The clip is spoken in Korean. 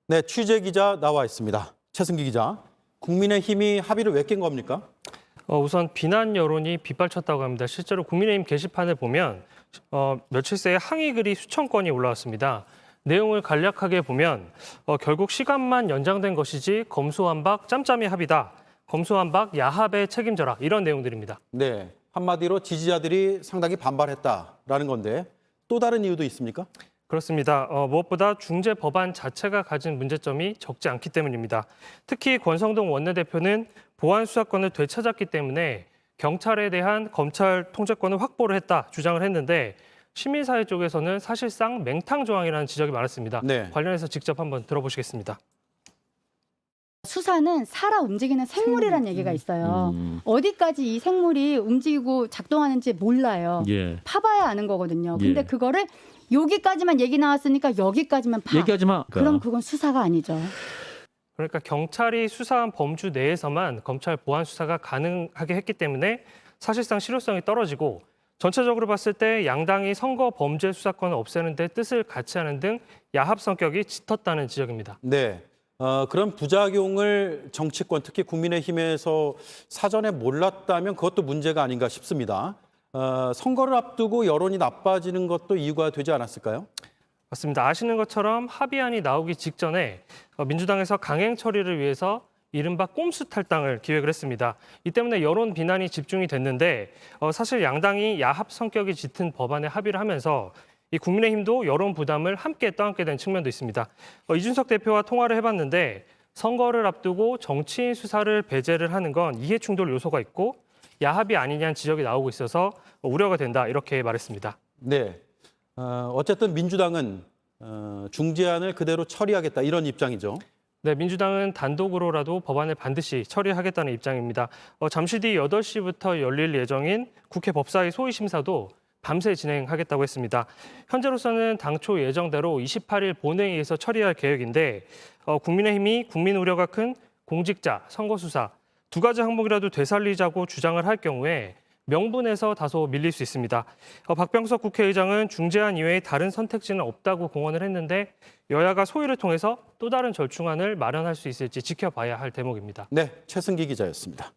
네, 취재 기자 나와 있습니다. 최승기 기자. 국민의힘이 합의를 왜 깬 겁니까? 우선 비난 여론이 빗발쳤다고 합니다. 실제로 국민의힘 게시판을 보면 며칠 새에 항의 글이 수천 건이 올라왔습니다. 내용을 간략하게 보면 결국 시간만 연장된 것이지 검수완박 짬짬이 합의다. 검수완박 야합에 책임져라. 이런 내용들입니다. 네, 한마디로 지지자들이 상당히 반발했다라는 건데 또 다른 이유도 있습니까? 그렇습니다. 무엇보다 중재 법안 자체가 가진 문제점이 적지 않기 때문입니다. 특히 권성동 원내대표는 보안 수사권을 되찾았기 때문에 경찰에 대한 검찰 통제권을 확보를 했다 주장을 했는데 시민사회 쪽에서는 사실상 맹탕 조항이라는 지적이 많았습니다. 네. 관련해서 직접 한번 들어보시겠습니다. 수사는 살아 움직이는 생물이라는 얘기가 있어요. 어디까지 이 생물이 움직이고 작동하는지 몰라요. 예. 파봐야 아는 거거든요. 근데 예. 그거를 여기까지만 얘기 나왔으니까 여기까지만 파. 얘기하지 마. 그럼 그건 수사가 아니죠. 그러니까 경찰이 수사한 범주 내에서만 검찰 보안 수사가 가능하게 했기 때문에 사실상 실효성이 떨어지고 전체적으로 봤을 때 양당이 선거 범죄 수사권을 없애는 데 뜻을 같이 하는 등 야합 성격이 짙었다는 지적입니다. 네. 그런 부작용을 정치권, 특히 국민의힘에서 사전에 몰랐다면 그것도 문제가 아닌가 싶습니다. 선거를 앞두고 여론이 나빠지는 것도 이유가 되지 않았을까요? 맞습니다. 아시는 것처럼 합의안이 나오기 직전에 민주당에서 강행 처리를 위해서 이른바 꼼수 탈당을 기획을 했습니다. 이 때문에 여론 비난이 집중이 됐는데 사실 양당이 야합 성격이 짙은 법안에 합의를 하면서 이 국민의힘도 여론 부담을 함께 떠안게 된 측면도 있습니다. 이준석 대표와 통화를 해봤는데 선거를 앞두고 정치인 수사를 배제를 하는 건 이해충돌 요소가 있고 야합이 아니냐는 지적이 나오고 있어서 우려가 된다 이렇게 말했습니다. 네. 어쨌든 민주당은 중재안을 그대로 처리하겠다 이런 입장이죠. 네, 민주당은 단독으로라도 법안을 반드시 처리하겠다는 입장입니다. 잠시 뒤 8시부터 열릴 예정인 국회 법사위 소위심사도 밤새 진행하겠다고 했습니다. 현재로서는 당초 예정대로 28일 본회의에서 처리할 계획인데 국민의힘이 국민 우려가 큰 공직자, 선거수사 두 가지 항목이라도 되살리자고 주장을 할 경우에 명분에서 다소 밀릴 수 있습니다. 박병석 국회의장은 중재안 이외에 다른 선택지는 없다고 공언을 했는데 여야가 소위를 통해서 또 다른 절충안을 마련할 수 있을지 지켜봐야 할 대목입니다. 네, 최승기 기자였습니다.